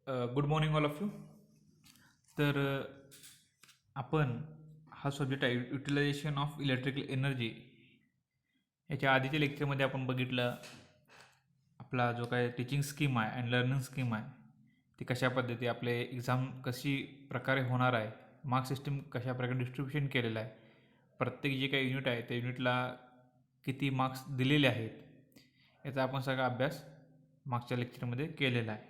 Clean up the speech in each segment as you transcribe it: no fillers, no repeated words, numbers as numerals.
Good morning all of you. तर आपण हा सब्जेक्ट आहे युटिलायझेशन ऑफ इलेक्ट्रिकल एनर्जी. याच्या आधीच्या लेक्चरमध्ये आपण बघितलं आपला जो काय टीचिंग स्कीम आहे अँड लर्निंग स्कीम आहे ती कशा पद्धती आपले एक्झाम कशी प्रकारे होणार आहे, मार्क सिस्टीम कशा प्रकारे डिस्ट्रीब्युशन केलेलं आहे, प्रत्येक जे काही युनिट आहे त्या युनिटला किती मार्क्स दिलेले आहेत याचा आपण सगळा अभ्यास मागच्या लेक्चरमध्ये केलेला आहे.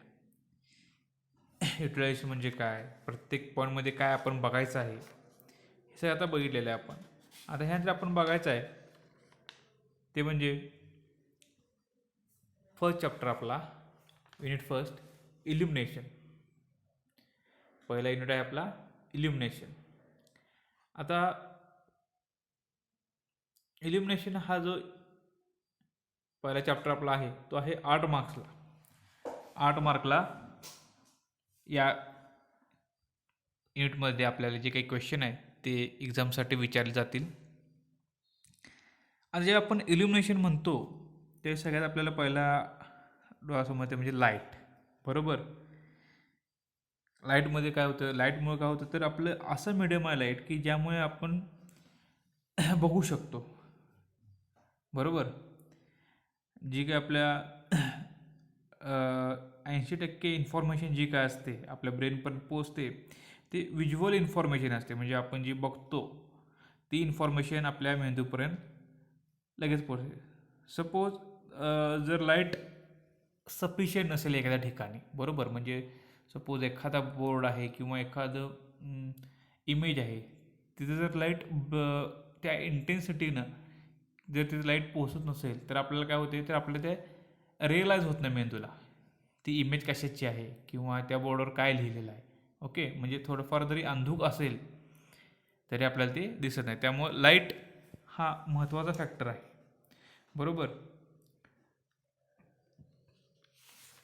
युटिलायझेशन म्हणजे काय, प्रत्येक पॉईंटमध्ये काय आपण बघायचं आहे हे सगळं आता बघितलेलं आहे आपण. आता ह्यानंतर आपण बघायचं आहे ते म्हणजे फर्स्ट चॅप्टर आपला युनिट फर्स्ट इल्युमिनेशन. पहिला युनिट आहे आपला इल्युमिनेशन. आता इल्युमिनेशन हा जो पहिला चॅप्टर आपला आहे तो आहे 8 मार्क्सला. 8 मार्कला या युनिटमध्ये आपल्याला जे काही क्वेश्चन आहेत ते एक्झामसाठी विचारले जातील. आता जे आपण इल्युमिनेशन म्हणतो ते सगळ्यात आपल्याला पहिला डोळ्यासमोर येते म्हणजे लाईट. बरोबर. लाईटमध्ये काय होतं, लाईटमुळे काय होतं तर आपलं असं मीडियम आहे लाईट की ज्यामुळे आपण बघू शकतो. बरोबर. जी काय आपल्या 80% इन्फॉर्मेशन जी काय असते आपल्या ब्रेनपर्यंत पोचते ती व्हिज्युअल इन्फॉर्मेशन असते. म्हणजे आपण जी बघतो ती इन्फॉर्मेशन आपल्या मेंदूपर्यंत लगेच पोचते. सपोज जर लाईट सफिशियंट नसेल एखाद्या ठिकाणी, बरोबर, म्हणजे सपोज एखादा बोर्ड आहे किंवा एखादं इमेज आहे तिथे जर लाईट त्या इंटेन्सिटीनं जर तिथे लाईट पोचत नसेल तर आपल्याला काय होते तर आपल्याला ते रिअलाईज होत नाही मेंदूला ती इमेज कशाची आहे किंवा त्या बोर्डवर काय लिहिलेलं आहे. ओके, म्हणजे थोडंफार जरी अंधुक असेल तरी आपल्याला ते दिसत नाही. त्यामुळं लाईट हा महत्त्वाचा फॅक्टर आहे. बरोबर.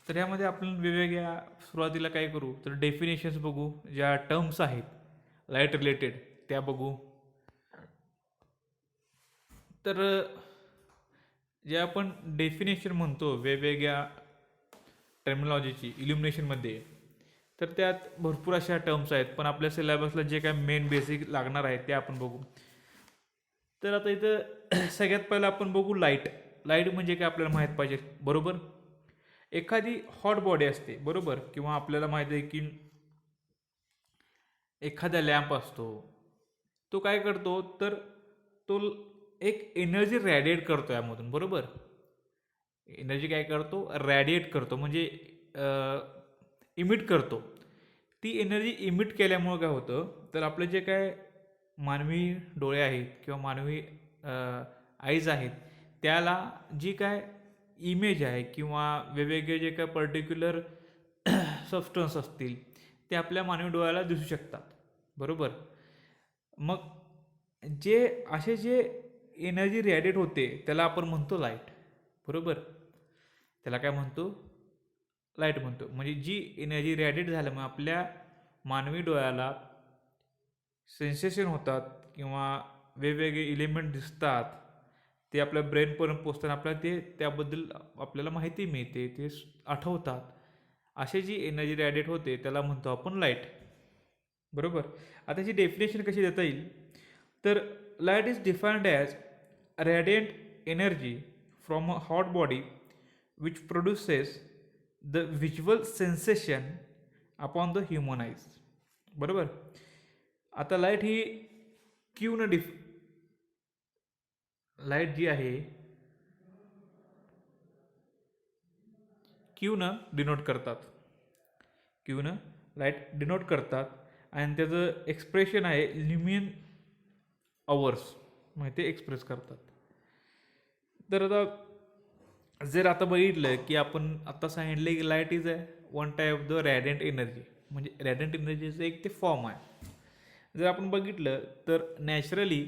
तर यामध्ये आपण वेगवेगळ्या सुरुवातीला काय करू तर डेफिनेशन्स बघू, ज्या टर्म्स आहेत लाईट रिलेटेड त्या बघू. तर जे आपण डेफिनेशन म्हणतो वेगवेगळ्या टर्मिनॉलॉजीची इल्युमिनेशनमध्ये तर त्यात भरपूर अशा टर्म्स आहेत, पण आपल्या सिलेबसला जे काय मेन बेसिक लागणार आहे ते आपण बघू. तर आता इथं सगळ्यात पहिलं आपण बघू लाईट. लाईट म्हणजे काय आपल्याला माहीत पाहिजे. बरोबर. एखादी हॉट बॉडी असते, बरोबर, किंवा आपल्याला माहीत आहे की एखादा लॅम्प असतो तो काय करतो तर तो एक एनर्जी रॅडिएट करतो यामधून. बरोबर. एनर्जी काय करतो रॅडिएट करतो म्हणजे इमिट करतो. ती एनर्जी इमिट केल्यामुळं काय होतं तर आपले जे काय मानवी डोळे आहेत किंवा मानवी आईज आहेत त्याला जी काय इमेज आहे किंवा वेगवेगळे जे काय पर्टिक्युलर सबस्टन्स असतील ते आपल्या मानवी डोळ्याला दिसू शकतात. बरोबर. मग जे एनर्जी रॅडिएट होते त्याला आपण म्हणतो लाईट. बरोबर. त्याला काय म्हणतो लाईट म्हणतो. म्हणजे जी एनर्जी रॅडिएट झाल्यामुळे आपल्या मानवी डोळ्याला सेन्सेशन होतात किंवा वेगवेगळे इलिमेंट दिसतात ते आपल्या ब्रेनपर्यंत पोचताना आपल्याला ते त्याबद्दल आपल्याला माहिती मिळते, ते आठवतात. अशी जी एनर्जी रॅडिएट होते त्याला म्हणतो आपण लाईट. बरोबर. आता त्याची डेफिनेशन कशी देता येईल तर light is defined as radiant energy from a hot body which produces the visual sensation upon the human eyes. बरोबर. आता लाईट ही क्यूनं लाईट जी आहे क्यूनं डिनोट करतात. क्यूनं लाईट डिनोट करतात आणि त्याचं एक्सप्रेशन आहे ल्युमिन अवर्स, मग ते एक्सप्रेस करतात. तर आता जर आता बघितलं की आपण आता सांगितलं की light is a one type of the radiant energy, म्हणजे रॅडियंट एनर्जीचं एक ते फॉर्म आहे. जर आपण बघितलं तर नॅचरली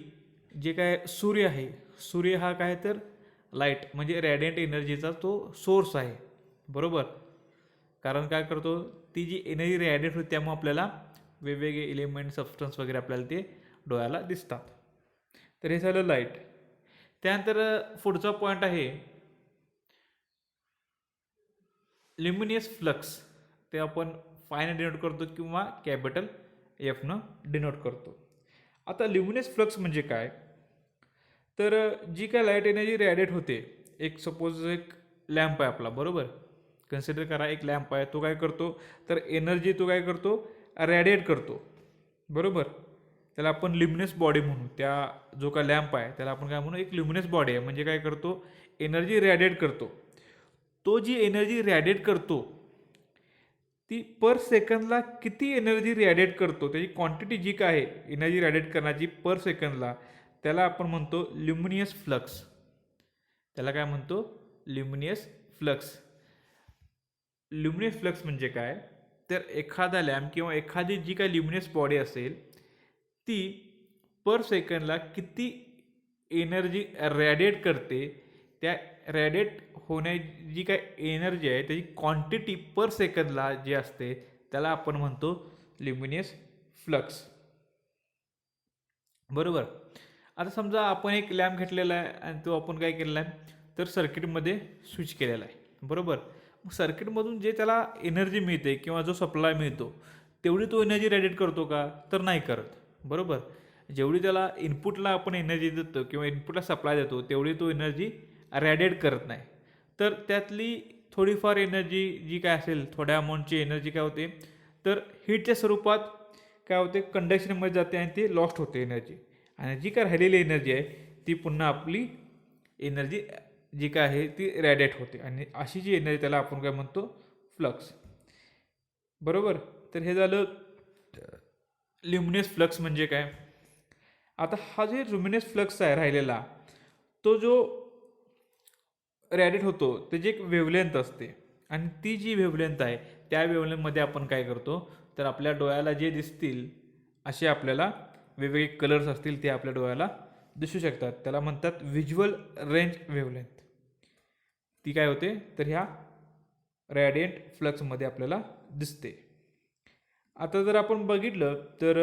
जे काय सूर्य आहे, सूर्य हा काय तर लाईट म्हणजे रॅडियंट एनर्जीचा तो सोर्स आहे. बरोबर. कारण काय करतो ती जी एनर्जी रॅडिएट होते त्यामुळे आपल्याला वेगवेगळे एलिमेंट सबस्टन्स वगैरे आपल्याला ते डोळ्याला दिसतात. तर हे झालं लाईट. त्यानंतर पुढचा पॉईंट आहे ल्युमिनियस फ्लक्स. ते आपण फायनं डिनोट करतो किंवा कॅपिटल एफनं डिनोट करतो. आता ल्युमिनस फ्लक्स म्हणजे काय, तर जी काय लाईट एनर्जी रॅडिएट होते, एक सपोज एक लॅम्प आहे आपला, बरोबर, कन्सिडर करा एक लॅम्प आहे, तो काय करतो, तर एनर्जी तो काय करतो, रॅडिएट करतो, बरोबर. त्याला आपण ल्युमिनस बॉडी म्हणू, त्या जो काय लॅम्प आहे त्याला आपण काय म्हणू, एक ल्युमिनस बॉडी आहे, म्हणजे काय करतो, एनर्जी रॅडिएट करतो. तो जी एनर्जी रॅडिएट करतो ती पर सेकंदला किती एनर्जी रॅडिएट करतो, त्याची क्वांटिटी जी काय आहे एनर्जी रॅडिएट करण्याची पर सेकंदला, त्याला आपण म्हणतो ल्युमिनियस फ्लक्स. त्याला काय म्हणतो, ल्युमिनियस फ्लक्स. ल्युमिनियस फ्लक्स म्हणजे काय, तर एखादा लॅम्प किंवा एखादी जी काय ल्युमिनियस बॉडी असेल ती पर सेकंदला किती एनर्जी रॅडिएट करते, त्या रॅडिएट होण्याची जी काय एनर्जी आहे त्याची क्वांटिटी पर सेकंदला जी असते त्याला आपण म्हणतो ल्युमिनियस फ्लक्स, बरोबर. आता समजा आपण एक लॅम्प घेतलेला आहे आणि तो आपण काय केलेला आहे, तर सर्किटमध्ये स्विच केलेला आहे, बरोबर. मग सर्किटमधून जे त्याला एनर्जी मिळते किंवा जो सप्लाय मिळतो तेवढी तो एनर्जी रॅडिएट करतो का, तर नाही करत, बरोबर. जेवढी त्याला इनपुटला आपण एनर्जी देतो किंवा इनपुटला सप्लाय देतो तेवढी तो एनर्जी रॅडिएट करत नाही. तर त्यातली थोडीफार एनर्जी जी काय असेल, थोड्या अमाऊंटची एनर्जी काय होते, तर हीटच्या स्वरूपात काय होते, कंडक्शनमध्ये जाते आणि ती लॉस्ट होते एनर्जी. आणि जी काय राहिलेली एनर्जी आहे ती पुन्हा आपली एनर्जी जी काय आहे ती रॅडिएट होते, आणि अशी जी एनर्जी त्याला आपण काय म्हणतो, फ्लक्स, बरोबर. तर हे झालं ल्युमिनियस फ्लक्स म्हणजे काय. आता हा जे ल्युमिनियस फ्लक्स आहे राहिलेला, तो जो रॅडिएट होतो त्याची एक वेव्हलेंथ असते, आणि ती जी वेव्हलेंथ आहे त्या वेव्हलेंथमध्ये आपण काय करतो, तर आपल्या डोळ्याला जे दिसतील असे आपल्याला वेगवेगळे कलर्स असतील ते आपल्या डोळ्याला दिसू शकतात, त्याला म्हणतात व्हिज्युअल रेंज वेव्हलेंथ. ती काय होते, तर ह्या रॅडिएंट फ्लक्समध्ये आपल्याला दिसते. आता जर आपण बघितलं तर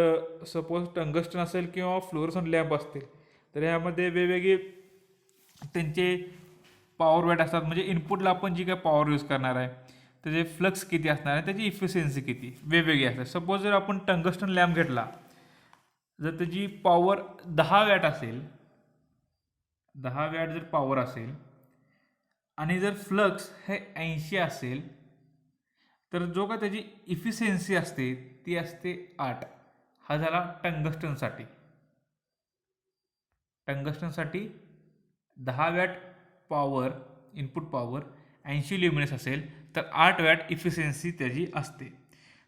सपोज टंगस्टन असेल किंवा फ्लोरोसंट लॅम्प असतील, तर ह्यामध्ये वेगवेगळे त्यांचे पॉवर वॅट असतात, म्हणजे इनपुटला आपण जी काय पॉवर यूज करणार आहे त्याचे फ्लक्स किती असणार आहे, त्याची इफिशियन्सी किती वेगवेगळी असते. सपोज जर आपण टंगस्टन लॅम्प घेतला, जर त्याची पॉवर 10 वॅट असेल, 10 वॅट जर पॉवर असेल आणि जर फ्लक्स हे 80 असेल, तर जो का त्याची इफिशियन्सी असते ती असते 8. हा झाला टंगस्टनसाठी. टंगस्टनसाठी 10 watt power, input power 80 luminous असेल तर 8 वॅट इफिशियन्सी त्याची असते.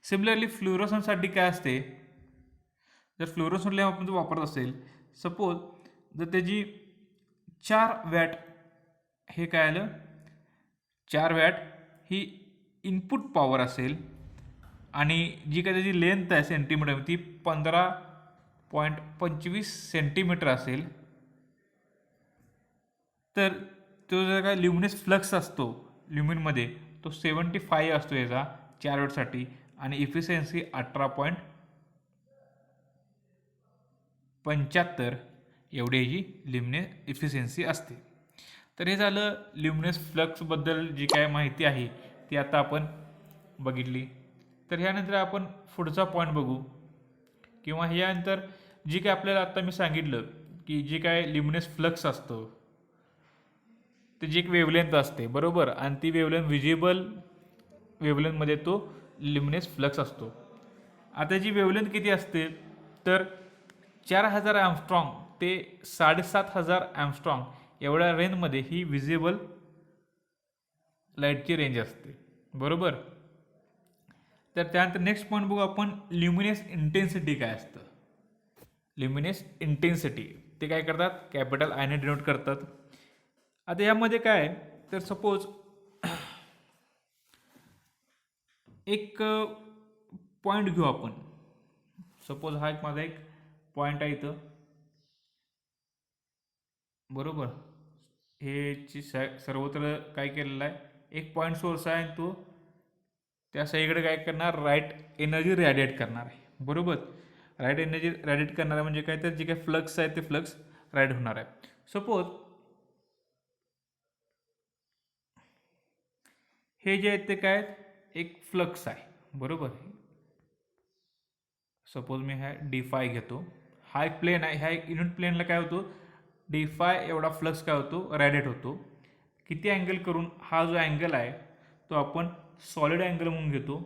सिमिलरली फ्लोरोसंटसाठी काय असते, जर फ्लोरोसंट लॅम्प आपण जर वापरत असेल, सपोज जर त्याची 4 वॅट, हे काय आलं, 4 वॅट ही इनपुट पॉवर असेल आणि जी काय त्याची लेंथ आहे सेंटीमीटर ती 15.25 सेंटीमीटर असेल, तर तो जर काय ल्युमिनस फ्लक्स असतो ल्युमिनमध्ये तो 75 असतो याचा 4 वॅटसाठी, आणि इफिशियन्सी 18.75 एवढी ही ल्युमिनस इफिशियन्सी असते. तर हे झालं ल्युमिनस फ्लक्सबद्दल जी काय माहिती आहे ती आता आपण बघितली. तर ह्यानंतर आपण पुढचा पॉईंट बघू, किंवा ह्यानंतर जी काय आपल्याला आता मी सांगितलं की जी काय ल्युमिनस फ्लक्स असतो त्याची एक वेव्हलेंथ असते, बरोबर, आणि ती वेव्हलेंथ व्हिजिबल वेव्हलेंथमध्ये तो ल्युमिनस फ्लक्स असतो. आता जी वेव्हलेंथ किती असते, तर 4000 ॲम्स्ट्रॉंग ते 7500 ॲम्स्ट्रॉंग एवढ्या रेंजमध्ये ही व्हिजिबल लाईटची रेंज असते, बरोबर. तर त्यानंतर नेक्स्ट पॉईंट बघू आपण, ल्युमिनस इंटेन्सिटी काय असतं. ल्युमिनस इंटेन्सिटी ते काय करतात, कॅपिटल आयने डिनोट करतात. आता यामध्ये काय, तर सपोज एक पॉईंट घेऊ आपण, सपोज हा एक माझा एक पॉईंट आहे इथं, बरोबर. हे सर्वत्र काय केलेलं आहे, एक पॉईंट सोर्स आहे आणि तो त्या साईडकडे काय करणार, राईट एनर्जी रॅडिएट करणार आहे, बरोबर. राईट एनर्जी रॅडिएट करणार आहे म्हणजे काय, तर जे काही फ्लक्स आहे ते फ्लक्स रॅडिएट होणार आहे. सपोज हे जे आहे ते काय, एक फ्लक्स आहे, बरोबर. सपोज मी हा D5 घेतो, हा एक प्लेन आहे, ह्या एक युनिट प्लेनला काय होतो, D5 एवढा फ्लक्स काय होतो, रॅडिएट होतो. किती अँगल करून, हा जो अँगल आहे तो आपण सॉलिड अँगल म्हणून घेतो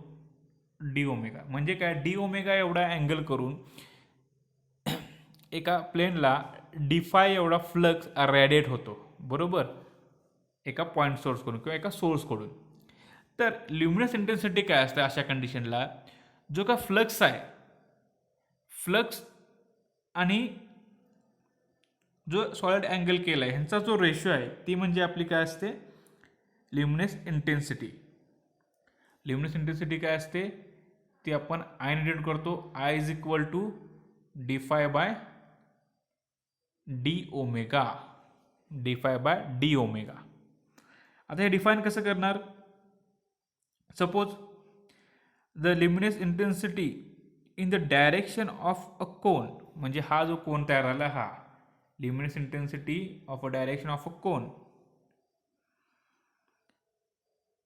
डी ओमेगा. म्हणजे काय, डी ओमेगा एवढा अँगल करून एका प्लेनला D5 एवढा फ्लक्स रॅडिएट होतो, बरोबर, एका पॉईंट सोर्सकडून किंवा एका सोर्सकडून. तर ल्युमिनस इंटेन्सिटी काय असते अशा कंडिशनला, जो का फ्लक्स आहे, फ्लक्स आणि जो सॉलिड अँगल केला आहे ह्यांचा जो रेशो आहे ती म्हणजे आपली काय असते, ल्युमिनस इंटेन्सिटी. ल्युमिनस इंटेन्सिटी काय असते ती आपण आय ने डिनोट करतो, I is equal to D5 by D omega, D5 by D omega. आता हे डिफाईन कसं करणार, suppose the luminous intensity in the direction of a cone, म्हणजे हा जो कोन तयार झाला, हा luminous intensity of a direction of a cone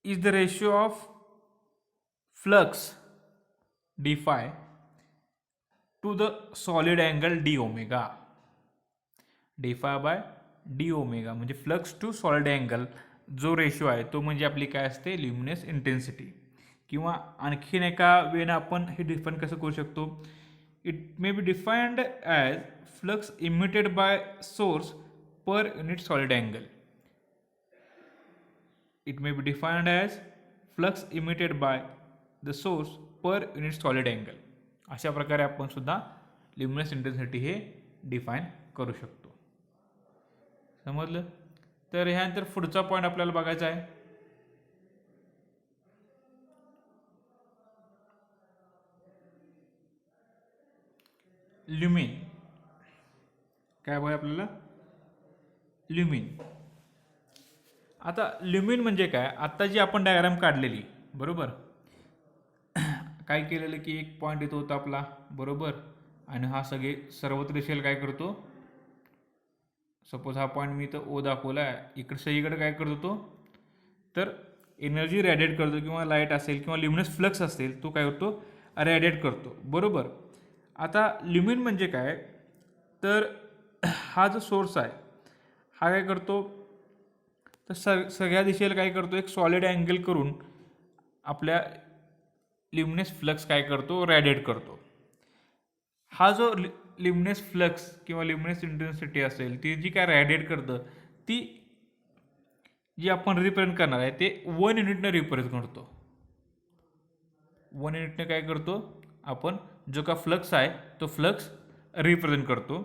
is the ratio of flux D5 to the solid angle D omega. D5 by D omega म्हणजे flux to solid angle जो ratio आहे तो म्हणजे आपली काय असते, ल्युमिनस इंटेन्सिटी. किंवा आणखीन एका वेळेनं आपण हे डिफाईन कसं करू शकतो, it may be defined as flux emitted by source per unit solid angle. It may be defined as flux emitted by the source per unit solid angle. अशा प्रकारे आपण सुद्धा ल्युमिनस इंटेन्सिटी हे डिफाईन करू शकतो. समजलं. तर ह्यानंतर पुढचा पॉईंट आपल्याला बघायचा आहे, ल्युमिन. काय बघा आपल्याला, ल्युमिन. आता ल्युमिन म्हणजे काय, आता जी आपण डायग्राम काढलेली, बरोबर, काय केलेलं की एक पॉईंट येतो होता आपला, बरोबर, आणि हा सगळे सर्वत्र दिशेला काय करतो, सपोज हा पॉईंट मी तर ओ दाखवला आहे, इकडे सगळीकडे काय करतो तो, तर एनर्जी रॅडिएट करतो, किंवा लाईट असेल किंवा ल्युमिनस फ्लक्स असेल तो काय करतो, रॅडिएट करतो, बरोबर. आता ल्युमिन म्हणजे काय, तर हा जो सोर्स आहे हा काय करतो, तर सगळ्या दिशेला काय करतो, एक सॉलिड अँगल करून आपल्या ल्युमिनस फ्लक्स काय करतो, रॅडिएट करतो. हा जो ल्युमिनस फ्लक्स किंवा ल्युमिनस इंटेन्सिटी असेल ती जी काय रॅडिएट करतं, ती जी आपण रिप्रेझेंट करणार आहे ते 1 युनिटनं रिप्रेझेंट करतो. 1 युनिटने काय करतो, आपण जो का फ्लक्स आहे तो फ्लक्स रिप्रेझेंट करतो.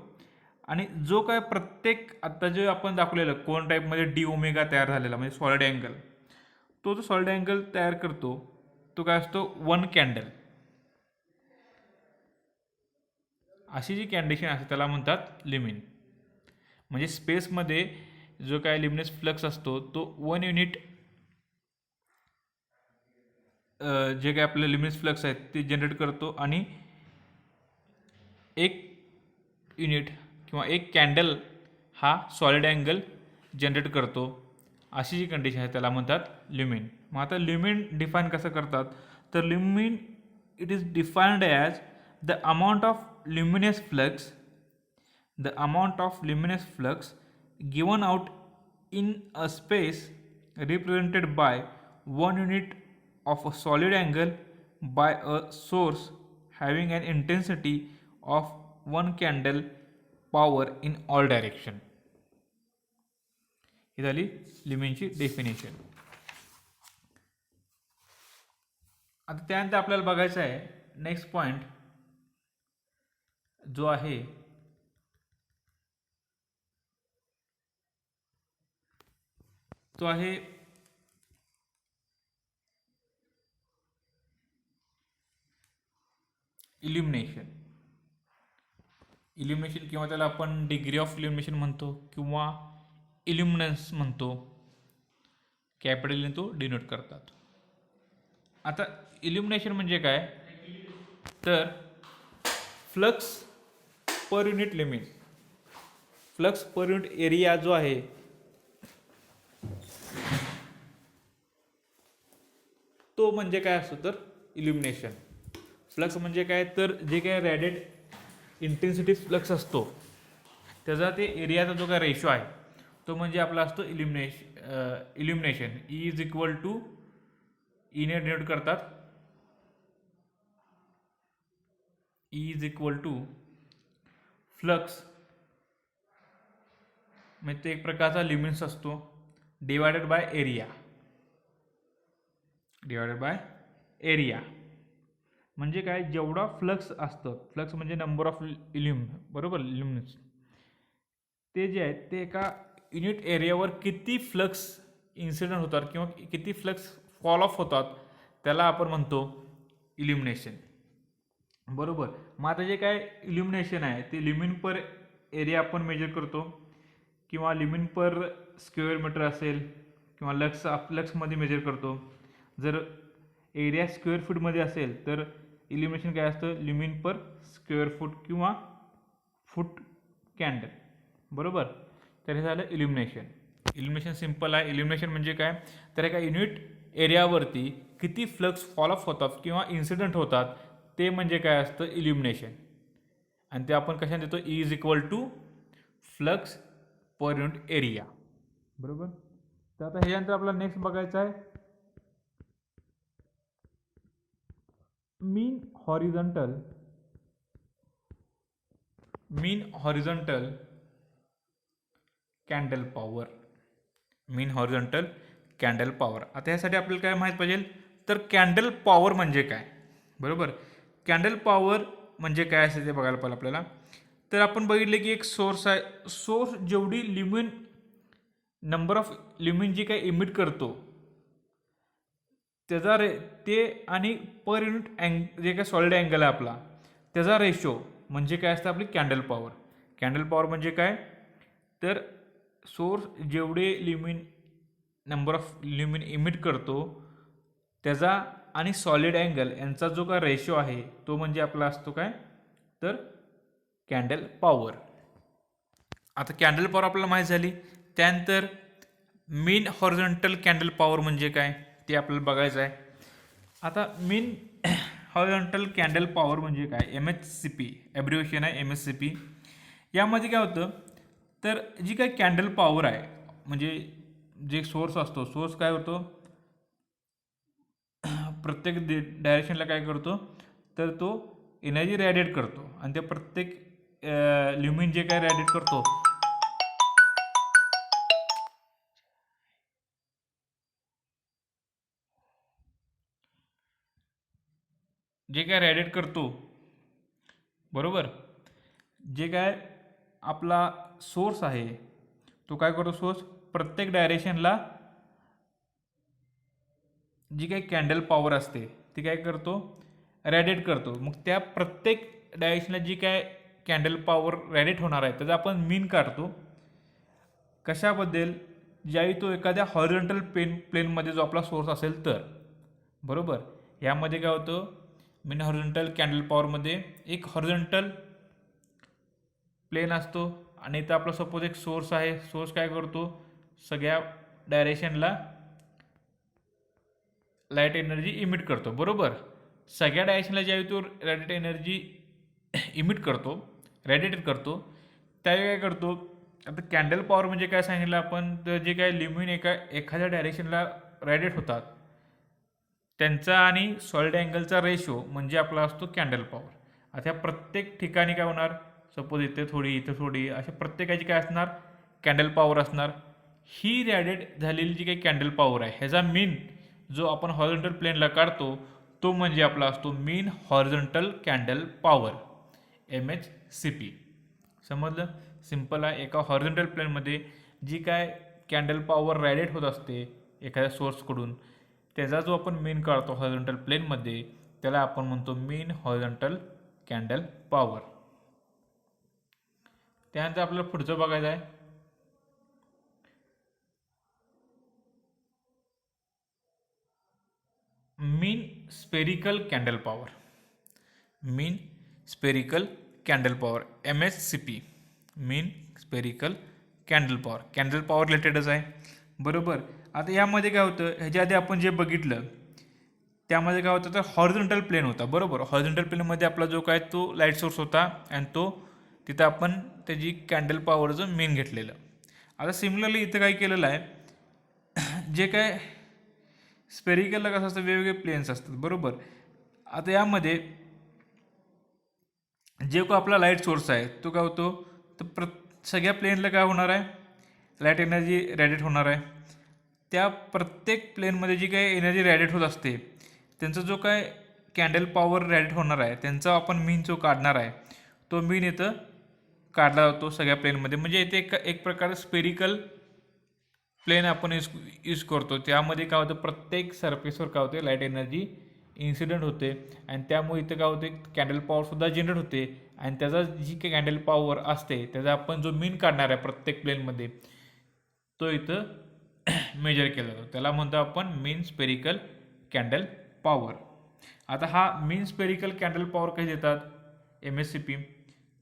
आणि जो काय प्रत्येक आता जे आपण दाखवलेलं कोन टाईपमध्ये डी ओमेगा तयार झालेला म्हणजे सॉलिड अँगल, तो जो सॉलिड अँगल तयार करतो तो काय असतो, 1 कॅन्डल. अशी जी कंडिशन असते त्याला म्हणतात ल्युमिन. म्हणजे स्पेसमध्ये जो काय ल्युमिनस फ्लक्स असतो तो 1 युनिट जे काय आपले ल्युमिनस फ्लक्स आहेत ते जनरेट करतो, आणि 1 युनिट किंवा 1 कॅन्डल हा सॉलिड अँगल जनरेट करतो. अशी जी कंडिशन आहे त्याला म्हणतात ल्युमिन. मग आता ल्युमिन डिफाईन कसं करतात, तर lumen it is defined as the amount of luminous flux, the amount of luminous flux given out in a space represented by 1 unit of a solid angle by a source having an intensity of 1 candle power in all direction. ही झाली ल्युमिनची definition. आता त्यानंतर आपल्याला बघायचं आहे next point जो आहे तो आहे इल्युमिनेशन. इल्युमिनेशन किंवा त्याला आपण डिग्री ऑफ इल्युमिनेशन म्हणतो किंवा इल्युमिनन्स म्हणतो, कॅपिटलने तो डिनोट करतात. आता इल्युमिनेशन म्हणजे काय, तर flux per unit limit, flux per unit area जो आहे तो म्हणजे काय असतो, तर इल्युमिनेशन. फ्लक्स म्हणजे काय, तर जे काय रॅडिएट इंटेन्सिटी फ्लक्स असतो त्याचा ते एरियाचा जो काय रेशो आहे तो म्हणजे आपला असतो illumination. E is equal to, ईने डिनोट करतात, E is equal to flux, म्हणजे ते एक प्रकारचा ल्युमिन्स असतो, डिवायडेड बाय एरिया. म्हणजे काय, जेवढा फ्लक्स असतं, फ्लक्स म्हणजे नंबर ऑफ बरोबर, ल्युमिन्स, ते जे आहेत ते एका युनिट एरियावर किती फ्लक्स इन्सिडेंट होतात किंवा किती फ्लक्स फॉल ऑफ होतात त्याला आपण म्हणतो इल्युमिनेशन. बरोबर. मग आता जे काय इल्युमिनेशन आहे ते ल्युमिन पर एरिया आपण मेजर करतो, किंवा ल्युमिन पर स्क्वेअर मीटर असेल, किंवा लक्समध्ये मेजर करतो. जर एरिया स्क्वेअर फूटमध्ये असेल तर इल्युमिनेशन काय असतं, ल्युमिन पर स्क्वेअर फूट किंवा फूट कॅन्डल. बरोबर. तर हे झालं इल्युमिनेशन. इल्युमिनेशन सिम्पल आहे. इल्युमिनेशन म्हणजे काय, तर एका युनिट एरियावरती किती फ्लक्स फॉल ऑफ होतात किंवा इन्सिडेंट होतात ते म्हणजे काय असतं, इल्युमिनेशन. आणि ते आपण कशाने देतो, E is equal to flux per unit area. बरोबर. तर आता ह्याच्यानंतर आपल्याला नेक्स्ट बघायचं आहे mean horizontal candle power. Mean horizontal candle power. आता ह्यासाठी आपल्याला काय माहीत पाहिजे, तर कॅन्डल पॉवर म्हणजे काय. बरोबर. कॅन्डल पॉवर म्हणजे काय असेल ते बघायला पाहिजे आपल्याला. तर आपण बघितले की एक सोर्स आहे, सोर्स जेवढी नंबर ऑफ ल्युमिन जी काय इमिट करतो त्याचा ते आणि पर युनिट जे काय सॉलिड अँगल आहे आपला त्याचा रेशो म्हणजे काय असतं, आपली कॅन्डल पॉवर. कॅन्डल पॉवर म्हणजे काय, तर सोर्स जेवढे नंबर ऑफ ल्युमिन इमिट करतो त्याचा आणि सॉलिड अँगल यांचा जो काय रेशो आहे तो म्हणजे आपला असतो काय, तर कॅन्डल पॉवर. आता कॅन्डल पॉवर आपल्याला माहीत झाली. त्यानंतर मीन हॉरिझॉन्टल कॅन्डल पॉवर म्हणजे काय ते आपल्याला बघायचं आहे. आता मीन हॉरिझॉन्टल कॅन्डल पॉवर म्हणजे काय, MHCP ॲब्रिव्हिएशन आहे, MHCP. यामध्ये काय होतं, तर जी काही कॅन्डल पॉवर आहे म्हणजे जे सोर्स असतो, सोर्स काय होतो, प्रत्येक डायरेक्शनला काय करतो, तर तो एनर्जी रॅडिएट करतो आणि ते प्रत्येक ल्युमिन जे काय रॅडिएट करतो बरोबर, जे काय आपला सोर्स आहे तो काय करतो, सोर्स प्रत्येक डायरेक्शनला जी काही कॅन्डल पॉवर असते ती काय करतो, रॅडिएट करतो. मग त्या प्रत्येक डायरेक्शनला जी काय कॅन्डल पॉवर रॅडिएट होणार आहे त्याचा आपण मीन काढतो. कशाबद्दल, ज्यावेळी तो एखाद्या हॉरिझॉन्टल प्लेनमध्ये जो आपला सोर्स असेल तर. बरोबर. यामध्ये काय होतं, मीन हॉरिझॉन्टल कॅन्डल पॉवरमध्ये एक हॉरिझॉन्टल प्लेन असतो आणि इथं आपला सपोज एक सोर्स आहे. सोर्स काय करतो, सगळ्या डायरेक्शनला लाईट एनर्जी इमिट करतो. बरोबर. सगळ्या डायरेक्शनला ज्यावेळी तो रॅडिएट एनर्जी रॅडिएट करतो त्यावेळी काय करतो, आता कॅन्डल पॉवर म्हणजे काय सांगितलं आपण, तर जे काय ल्युमिन एखाद्या डायरेक्शनला रॅडिएट होतात त्यांचा आणि सॉलिड अँगलचा रेशो म्हणजे आपला असतो कॅन्डल पॉवर. आता ह्या प्रत्येक ठिकाणी काय होणार, सपोज इथे थोडी अशा प्रत्येकाची काय असणार, कॅन्डल पॉवर असणार. ही रॅडिएट झालेली जी काही कॅन्डल पॉवर आहे ह्याचा मीन जो आपण हॉरिझॉन्टल प्लेनला काढतो तो म्हणजे आपला असतो मीन हॉरिझॉन्टल कॅन्डल पॉवर, MHCP. समजलं. सिम्पल आहे. एका हॉरिझॉन्टल प्लेनमध्ये जी काय कॅन्डल पॉवर रॅडिएट होत असते एखाद्या सोर्सकडून त्याचा जो आपण मीन काढतो हॉरिझॉन्टल प्लेनमध्ये त्याला आपण म्हणतो मीन हॉरिझॉन्टल कॅन्डल पॉवर. त्यानंतर आपल्याला पुढचं बघायचं आहे mean spherical candle power. Mean spherical candle power, MHCP. Mean spherical candle power. Candle power रिलेटेडच आहे. बरोबर. आता यामध्ये काय होतं, ह्याच्या आधी आपण जे बघितलं त्यामध्ये काय होतं तर हॉरिझॉन्टल प्लेन होता, बरोबर. हॉरिझॉन्टल प्लेनमध्ये आपला जो काय तो लाईट सोर्स होता आणि तो तिथं आपण त्याची कॅन्डल पॉवरचं मेन घेतलेलं. आता सिमिलरली इथं काय केलेलं आहे, जे काय स्पेरिकलला कसं असतं वेगवेगळे प्लेन्स असतात, बरोबर. आता यामध्ये जे को आपला लाईट सोर्स आहे तो काय होतो तर सगळ्या प्लेनला काय होणार आहे, लाईट एनर्जी रॅडिएट होणार आहे. त्या प्रत्येक प्लेनमध्ये जी काही एनर्जी रॅडिएट होत असते त्यांचा जो काय कॅन्डल पॉवर रॅडिएट होणार आहे त्यांचा आपण मीन जो काढणार आहे तो मीन इथं काढला जातो सगळ्या प्लेनमध्ये. म्हणजे इथे एक प्रकारे स्पेरिकल प्लेन आपण यूज करतो. त्यामध्ये काय होतं प्रत्येक सरफेसवर काय होते लाईट एनर्जी इन्सिडेंट होते आणि त्यामुळे इथं काय होते कॅन्डल पॉवरसुद्धा जनरेट होते आणि त्याचा जी काही कॅन्डल पॉवर असते त्याचा आपण जो मीन काढणार आहे प्रत्येक प्लेनमध्ये तो इथं मेजर केला जातो. त्याला म्हणतो आपण मीन स्पेरिकल कॅन्डल पॉवर. आता हा मीन स्पेरिकल कॅन्डल पॉवर कधी देतात MSCP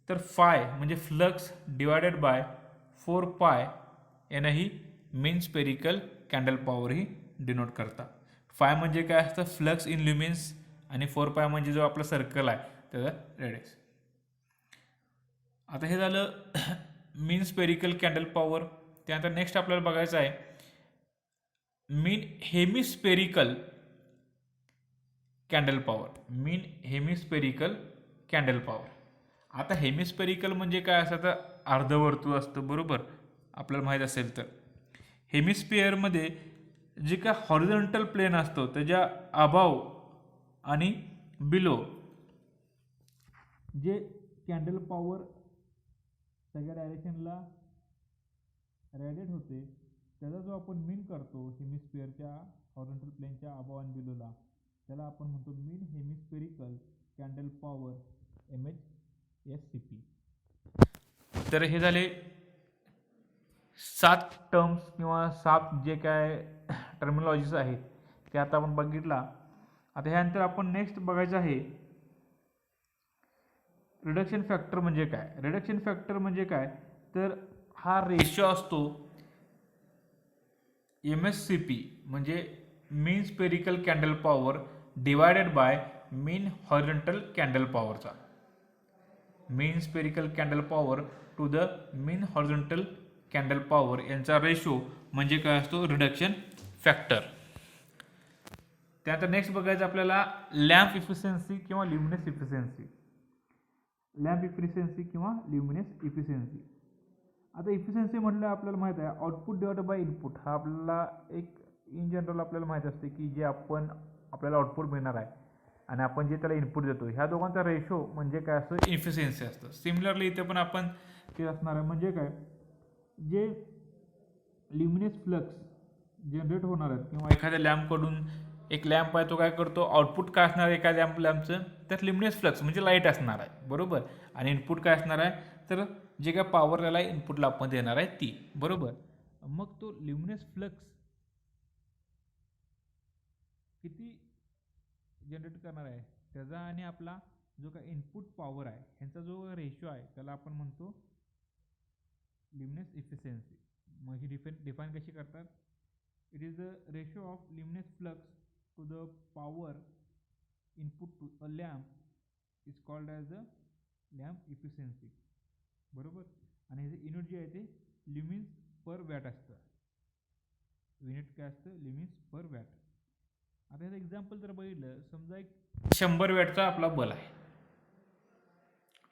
तर फाय म्हणजे फ्लक्स डिवायडेड बाय 4 पाय यानं ही मीन स्पेरिकल कॅन्डल पॉवर ही डिनोट करतात. फाय म्हणजे काय असतं फ्लक्स इन ल्युमिन्स आणि 4 पाय म्हणजे जो आपला सर्कल आहे त्याचा रेडियस. आता हे झालं मीन स्पेरिकल कॅन्डल पॉवर. त्यानंतर नेक्स्ट आपल्याला बघायचं आहे मीन हेमिस्पेरिकल कॅन्डल पॉवर. मीन हेमिस्पेरिकल कॅन्डल पॉवर. आता हेमिस्पेरिकल म्हणजे काय असतं तर अर्धवर्तुळ असतं, बरोबर. आपल्याला माहीत असेल तर हेमिस्फिअरमध्ये जे काय हॉरिझॉन्टल प्लेन असतो त्याच्या अबाव आणि बिलो जे कॅन्डल पॉवर सगळ्या डायरेक्शनला रॅडिएट होते त्याचा जो आपण मीन करतो हेमिस्फिअरच्या हॉरिझॉन्टल प्लेनच्या अबाव आणि बिलोला त्याला आपण म्हणतो मीन हेमिस्फेरिकल कॅन्डल पॉवर MHSCP. तर हे झाले 7 टर्म्स किंवा 7 जे काय टर्मिनॉलॉजीज आहेत ते आता आपण बघितला. आता ह्यानंतर आपण नेक्स्ट बघायचं आहे रिडक्शन फॅक्टर म्हणजे काय. रिडक्शन फॅक्टर म्हणजे काय तर हा रेशो असतो MSCP म्हणजे mean spherical candle power divided by mean horizontal candle पॉवरचा. Mean spherical candle power to the mean horizontal candle power यांचा रेशो म्हणजे काय असतो रिडक्शन फॅक्टर. त्यानंतर नेक्स्ट बघायचं आपल्याला लॅम्प इफिशियन्सी किंवा ल्युमिनस इफिशियन्सी. लॅम्प इफिशियन्सी किंवा ल्युमिनस इफिशियन्सी. आता इफिशियन्सी म्हटलं आपल्याला माहीत आहे आउटपुट डिवाइडेड बाय इनपुट. हा आपल्याला एक इन जनरल आपल्याला माहीत असते की जे आपण आपल्याला आउटपुट मिळणार आहे आणि आपण जे त्याला इनपुट देतो ह्या दोघांचा रेशो म्हणजे काय असतं इफिशियन्सी असतं. सिमिलरली इथे पण आपण ते असणार आहे म्हणजे काय जे ल्युमिनस फ्लक्स जनरेट होणार आहेत किंवा एखाद्या लॅम्पकडून एक लॅम्प आहे तो काय करतो आउटपुट काय असणार आहे एका लॅम्पचं त्यात ल्युमिनस फ्लक्स म्हणजे लाईट असणार आहे, बरोबर. आणि इनपुट काय असणार आहे तर जे काय पॉवर त्याला इनपुटला आपण देणार आहे ती, बरोबर. मग तो ल्युमिनस फ्लक्स किती जनरेट करणार आहे त्याचा आणि आपला जो काय इनपुट पॉवर आहे ह्यांचा जो रेशो आहे त्याला आपण म्हणतो ल्युमिनस इफिशियन्सी. मग ही डिफाईन कशी करतात. It is the ratio of luminous flux to the power input to a lamp is called as the lamp efficiency, बरोबर. आणि ह्याचं युनिट जे आहे ते ल्युमिन्स पर वॅट असतं. युनिट काय असतं ल्युमिन्स पर वॅट. आता ह्याचं एक्झाम्पल जर बघितलं समजा एक 100 वॅटचा आपला बल आहे.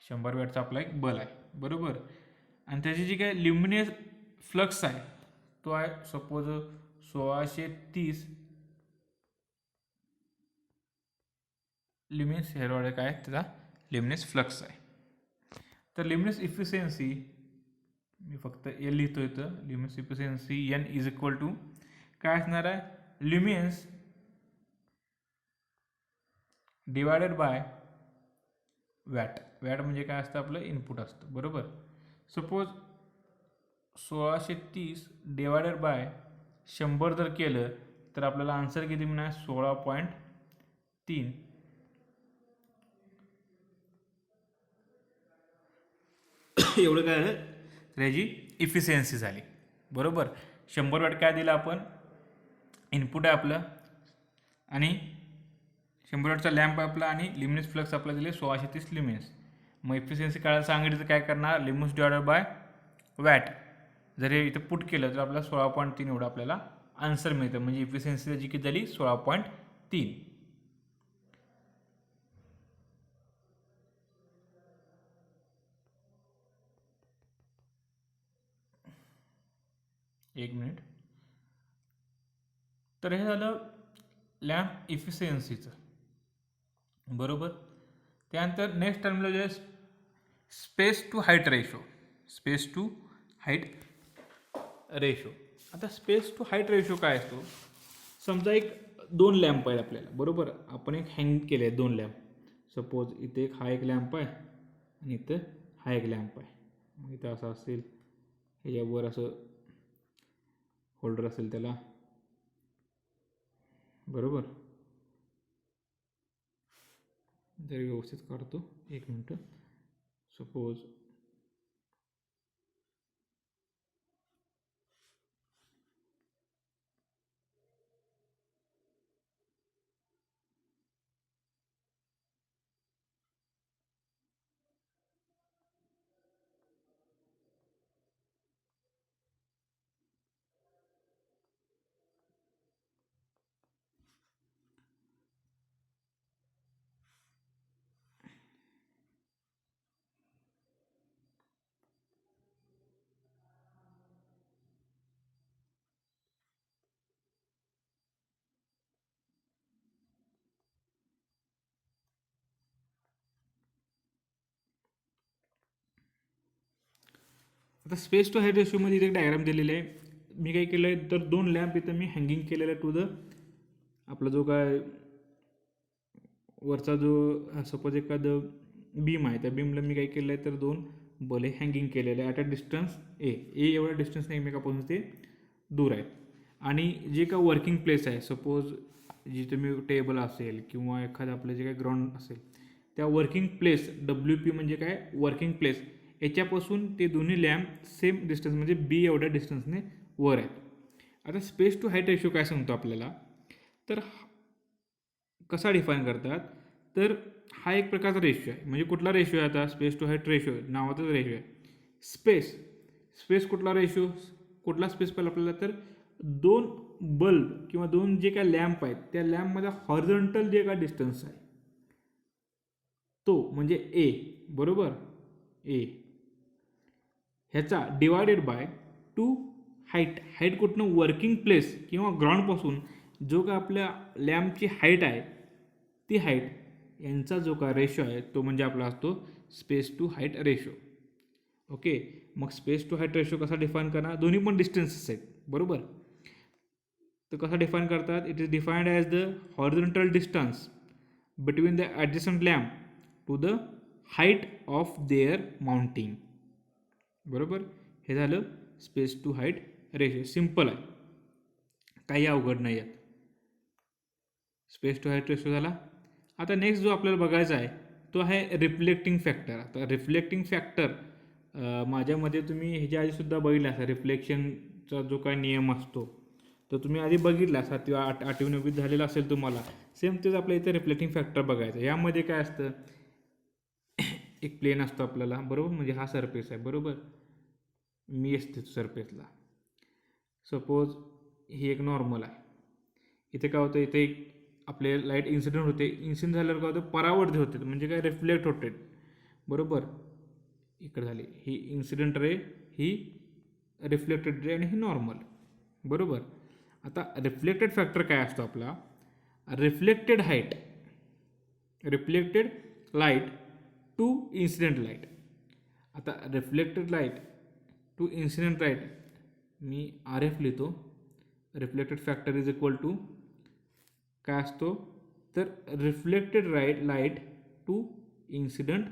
100 वॅटचा आपला एक बल आहे, बरोबर. आणि त्याची जी काही ल्युमिनस फ्लक्स आहे तो आहे सपोज 1630 ल्युमिनस हेरवाडे काय त्याचा ल्युमिनस फ्लक्स आहे. तर ल्युमिनस इफिशियन्सी मी फक्त L लिहितो इथं. Luminous efficiency N is equal to काय असणार आहे luminous divided by watt. Watt म्हणजे काय असतं आपलं इनपुट असतं, बरोबर. सपोज 1630 डिवायडेड बाय 100 जर केलं तर आपल्याला आन्सर किती मिळणार 16.3 एवढं काय झालं तर ह्याची इफिशियन्सी झाली, बरोबर. 100 वॅट काय दिलं आपण इनपुट आहे आपलं आणि 100 वॅटचा लॅम्प आहे आपला आणि लिमिनेस फ्लक्स आपला दिले 1630 लिमिनेस. मग इफिशियन्सी काढायला सांगितलं तर काय करणार, लिमिनेस डिवायडेड बाय वॅट. जर हे इथं पुट केलं तर आपल्याला 16.3 एवढं आपल्याला आन्सर मिळतं. म्हणजे इफिशियन्सी त्याची किती झाली, 16.3. एक मिनिट. तर हे झालं लॅम्प इफिशियन्सीचं, बरोबर. त्यानंतर नेक्स्ट टर्मला जे space to height ratio. Space to height ratio. आता स्पेस टू हाईट रेशो काय असतो, समजा एक 2 लॅम्प आहेत आपल्याला, बरोबर. आपण एक हँग केले आहेत 2 लॅम्प. सपोज इथे एक हा एक लॅम्प आहे आणि इथं हा एक लॅम्प आहे. मग इथं असं असेल, ह्याच्यावर असं होल्डर असेल त्याला, बरोबर. जर व्यवस्थित काढतो, एक मिनटं. सपोज आता स्पेस टू हाईट रेशोमध्ये इथे एक डायग्राम दिलेले आहे. मी काय केलं आहे, तर 2 लॅम्प इथं मी हँगिंग केलेलं आहे टू द आपला जो काय वरचा जो सपोज एखादं बीम आहे, त्या बीमला मी काय केलं आहे, तर 2 बले हँगिंग केलेले आहे ॲट अ डिस्टन्स ए एवढ्या डिस्टन्सने एकमेकापासून ते दूर आहेत. आणि जे काय वर्किंग प्लेस आहे, सपोज जिथे मी टेबल असेल किंवा एखादं आपलं जे काही ग्राउंड असेल, त्या वर्किंग प्लेस WP म्हणजे काय, वर्किंग प्लेस, याच्यापासून ते दोन्ही लॅम्प सेम डिस्टन्स म्हणजे बी एवढ्या डिस्टन्सने वर आहेत. आता स्पेस टू हाईट रेशो काय सांगतो आपल्याला, तर कसा डिफाईन करतात, तर हा एक प्रकारचा रेशो आहे. म्हणजे कुठला रेशो आहे, आता स्पेस टू हाईट रेशो नावाचाच रेशो आहे. स्पेस कुठला रेशो, कुठला स्पेस पाहिजे आपल्याला, तर 2 बल्ब किंवा 2 जे काय लॅम्प आहेत, त्या लॅम्पमध्ये हॉरिझॉन्टल जे काय डिस्टन्स आहे तो म्हणजे ए, बरोबर. ए ह्याचा डिवायडेड बाय 2 हाईट कुठनं, वर्किंग प्लेस किंवा ग्राउंडपासून जो काय आपल्या लॅम्पची हाईट आहे, ती हाईट यांचा जो काय रेशो आहे तो म्हणजे आपला असतो space to height ratio. Okay. मग स्पेस टू हाईट रेशो कसा डिफाईन करणार, दोन्ही पण डिस्टन्सेस आहेत, बरोबर. तर कसा डिफाईन करतात, it is defined as the horizontal distance between the adjacent lamp to the height of their mounting, बरोबर. हे झालं space to height ratio. Simple आहे, काही अवघड नाही आहे. स्पेस टू हाईट रेशो झाला. आता नेक्स्ट जो आपल्याला बघायचा आहे तो आहे रिफ्लेक्टिंग फॅक्टर. आता रिफ्लेक्टिंग फॅक्टर माझ्यामध्ये तुम्ही ह्याच्या आधीसुद्धा बघितला असा, रिफ्लेक्शनचा जो काय नियम असतो तो तुम्ही आधी बघितला, 7वी 8वी 9वीत झालेला असेल तुम्हाला. सेम तेच आपल्या इथे रिफ्लेक्टिंग फॅक्टर बघायचं. यामध्ये काय असतं, एक प्लेन असतो आपल्याला, बरोबर. म्हणजे हा सरफेस आहे, बरोबर. मी असते सरफेसला. सपोज ही एक नॉर्मल आहे. इथे काय होतं, इथे एक आपले लाईट इन्सिडेंट होते. इन्सिडेंट झाल्यावर काय होतं, परावर्तित होते, म्हणजे काय रिफ्लेक्ट होते, बरोबर. इकडे झाली ही इन्सिडेंट रे, ही रिफ्लेक्टेड रे आणि ही नॉर्मल, बरोबर. आता रिफ्लेक्टेड फॅक्टर काय असतो आपला, reflected light to incident light. आता reflected light to incident light मी RF लिहितो. Reflected factor is equal to काय असतो, तर reflected light to incident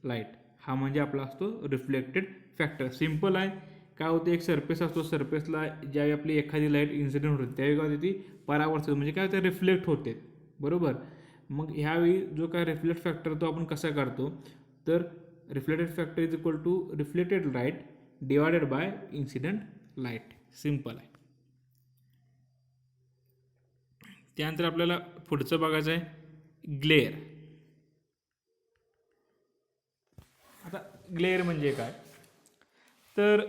light, हा म्हणजे आपला असतो रिफ्लेक्टेड फॅक्टर. सिम्पल आहे. काय होतं, एक सरफेस असतो, सरफेसला ज्यावेळी आपली एखादी लाईट इन्सिडेंट होते त्यावेळी काय होते, ती परावर्तित म्हणजे काय होते, रिफ्लेक्ट होते, बरोबर. मग ह्यावेळी जो काय रिफ्लेक्ट फॅक्टर तो आपण कसा काढतो, तर reflected factor is equal to reflected light divided by incident light. Simple आहे. त्यानंतर आपल्याला पुढचं बघायचं आहे ग्लेअर. आता ग्लेअर म्हणजे काय, तर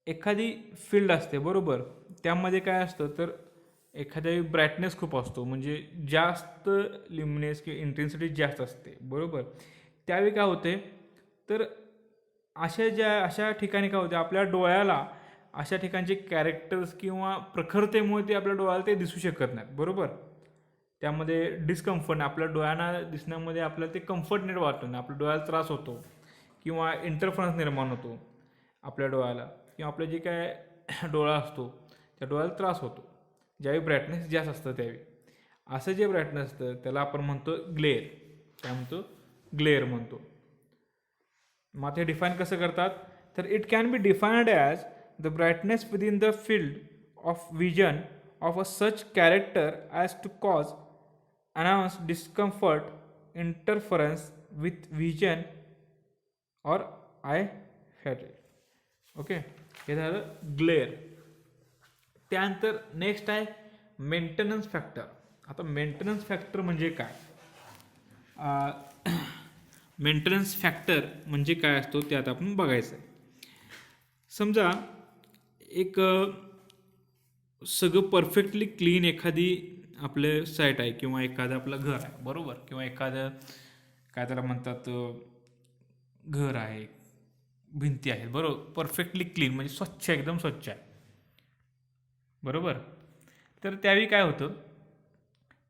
एखादी फील्ड असते बरोबर, त्यामध्ये काय असतं तर एखाद्या ब्राईटनेस खूप असतो, म्हणजे जास्त लिमिनेस किंवा इंटेन्सिटी जास्त असते बरोबर. त्यावेळी काय होते तर अशा ठिकाणी काय होते, आपल्या डोळ्याला अशा ठिकाणचे कॅरेक्टर्स किंवा प्रखरतेमुळे ते आपल्या डोळ्याला ते दिसू शकत नाहीत बरोबर. त्यामध्ये डिस्कम्फर्ट, आपल्या डोळ्यांना दिसण्यामध्ये आपल्याला ते कम्फर्ट नाही वाटत नाही, आपल्या डोळ्याला त्रास होतो किंवा इंटरफरन्स निर्माण होतो आपल्या डोळ्याला, किंवा आपलं जे काय डोळा असतो त्या डोळ्याला त्रास होतो ज्यावेळी ब्राईटनेस जास्त असतं त्यावेळी. असं जे ब्राईटनेस असतं त्याला आपण म्हणतो ग्लेअर. काय म्हणतो, ग्लेअर म्हणतो. मग ते डिफाईन कसं करतात, तर it can be defined as the brightness within the field of vision of a such character as to cause announce discomfort, interference with vision or eye fatigue. Okay, हे झालं ग्लेअर. त्यानंतर next आहे maintenance factor. आता maintenance factor म्हणजे काय, maintenance factor म्हणजे काय असतो ते आता आपण बघायचं आहे. समजा एक सगळं परफेक्टली क्लीन एखादी आपलं साईट आहे किंवा एखादं आपलं घर आहे बरोबर, किंवा एखादं काय त्याला म्हणतात घर आहे, भिंती आहेत बरोबर, परफेक्टली क्लीन म्हणजे स्वच्छ, एकदम स्वच्छ आहे बरोबर. तर त्यावेळी काय होतं,